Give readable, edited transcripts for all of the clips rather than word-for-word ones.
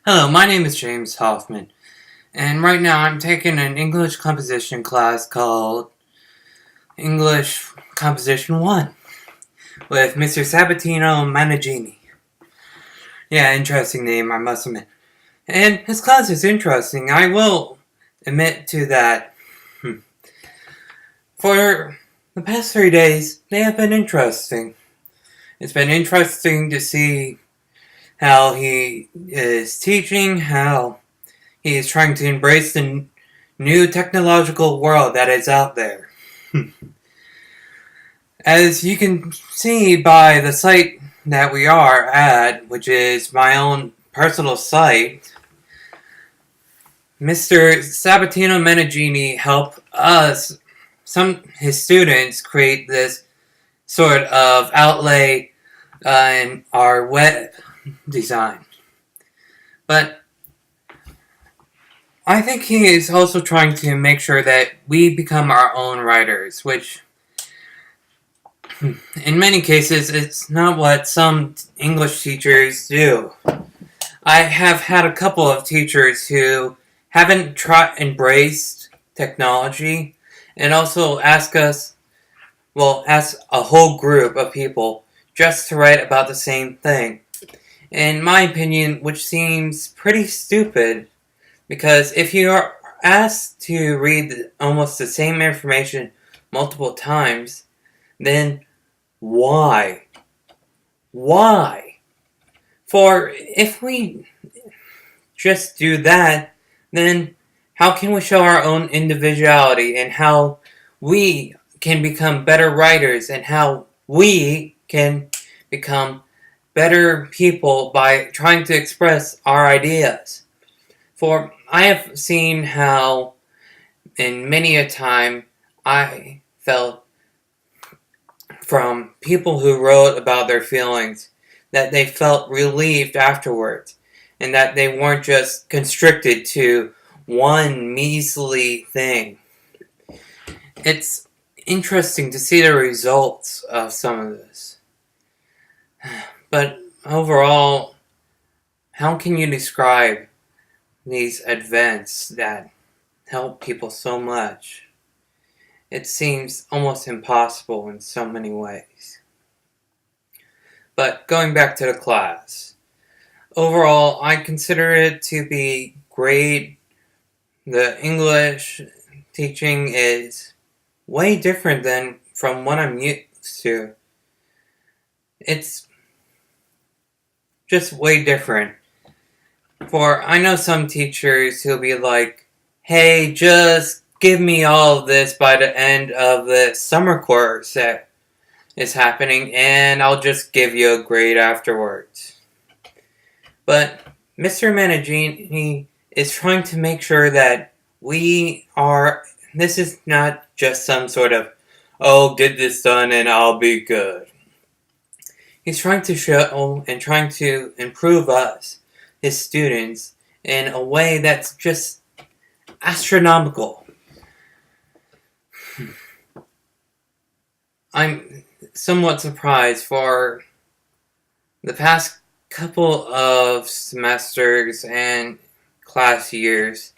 Hello, my name is James Hoffman, and right now I'm taking an English composition class called English Composition 1 with Mr. Sabatino Managini. Yeah, interesting name, I must admit. And his class is interesting, I will admit to that. For the past 3 days, they have been interesting. It's been interesting to see how he is teaching, how he is trying to embrace the new technological world that is out there. As you can see by the site that we are at, which is my own personal site, Mr. Sabatino Menegini helped us, his students, create this sort of outlay in our web design. But I think he is also trying to make sure that we become our own writers, which in many cases it's not what some English teachers do. I have had a couple of teachers who haven't embraced technology and also ask a whole group of people just to write about the same thing. In my opinion, which seems pretty stupid, because if you are asked to read almost the same information multiple times, then why? Why? For if we just do that, then how can we show our own individuality and how we can become better writers and how we can become better people by trying to express our ideas? For I have seen how in many a time I felt from people who wrote about their feelings that they felt relieved afterwards and that they weren't just constricted to one measly thing. It's interesting to see the results of some of this. But overall, how can you describe these events that help people so much? It seems almost impossible in so many ways. But going back to the class, overall, I consider it to be great. The English teaching is way different than from what I'm used to. It's just way different. For I know some teachers who'll be like, hey, just give me all of this by the end of the summer course that is happening, and I'll just give you a grade afterwards. But Mr. Managini is trying to make sure that this is not just some sort of, oh, get this done and I'll be good. He's trying to show and trying to improve us, his students, in a way that's just astronomical. I'm somewhat surprised for the past couple of semesters and class years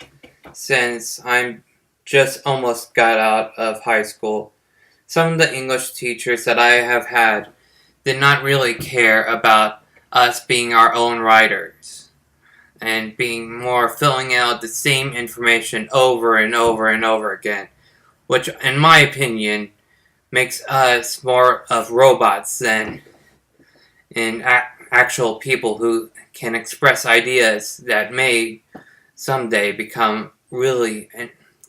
since I'm just almost got out of high school. Some of the English teachers that I have had did not really care about us being our own writers and being more filling out the same information over and over and over again, which, in my opinion, makes us more of robots than actual people who can express ideas that may someday become really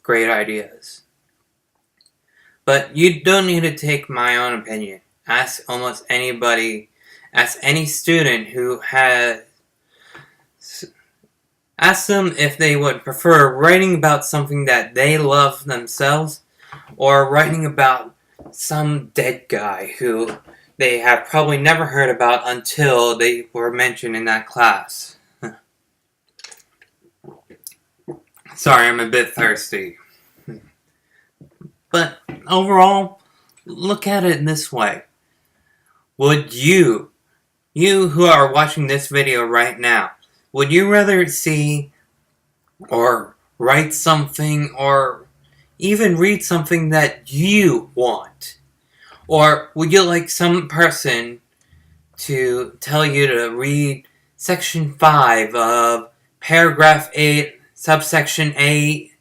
great ideas. But you don't need to take my own opinion. Ask almost anybody, ask any student who has, ask them if they would prefer writing about something that they love themselves or writing about some dead guy who they have probably never heard about until they were mentioned in that class. Sorry, I'm a bit thirsty. But overall, look at it this way. Would you who are watching this video right now, Would you rather see or write something or even read something that you want? Or would you like some person to tell you to read section 5 of paragraph 8, subsection 8,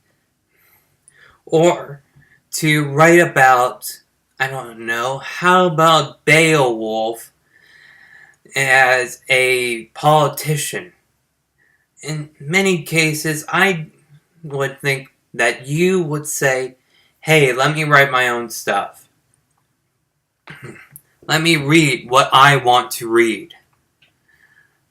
or to write about, I don't know, how about Beowulf as a politician? In many cases, I would think that you would say, hey, let me write my own stuff. Let me read what I want to read.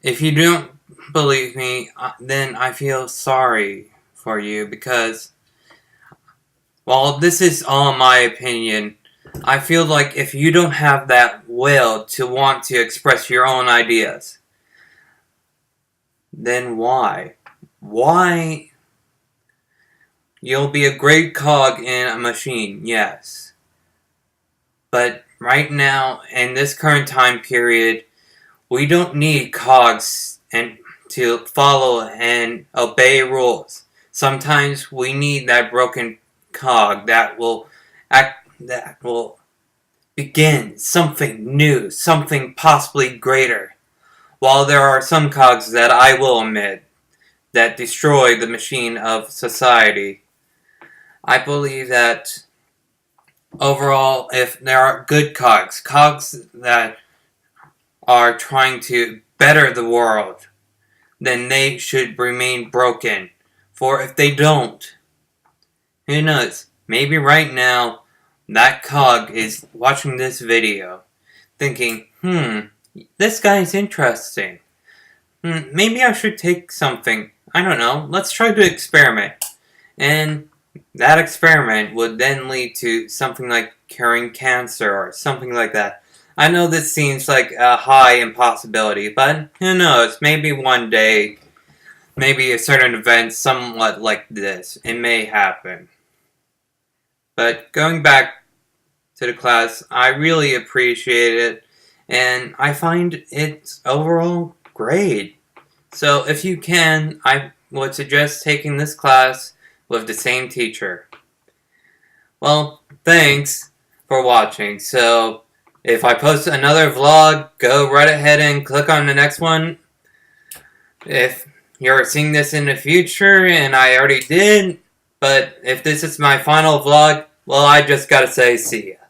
If you don't believe me, then I feel sorry for you because, while this is all my opinion, I feel like if you don't have that will to want to express your own ideas, then why? Why? You'll be a great cog in a machine, yes. But right now, in this current time period, we don't need cogs and to follow and obey rules. Sometimes we need that broken cog that will begin something new, something possibly greater. While there are some cogs that I will admit that destroy the machine of society, I believe that overall, if there are good cogs that are trying to better the world, then they should remain broken. For if they don't, who knows, maybe right now, that cog is watching this video, thinking, this guy's interesting. Maybe I should take something. I don't know, let's try to experiment. And that experiment would then lead to something like curing cancer or something like that. I know this seems like a high impossibility, but who knows, maybe one day, maybe a certain event somewhat like this, it may happen. But going back to the class, I really appreciate it, and I find it's overall great. So if you can, I would suggest taking this class with the same teacher. Well, thanks for watching. So if I post another vlog, go right ahead and click on the next one. If you're seeing this in the future, and I already did, but if this is my final vlog, well, I just gotta say see ya.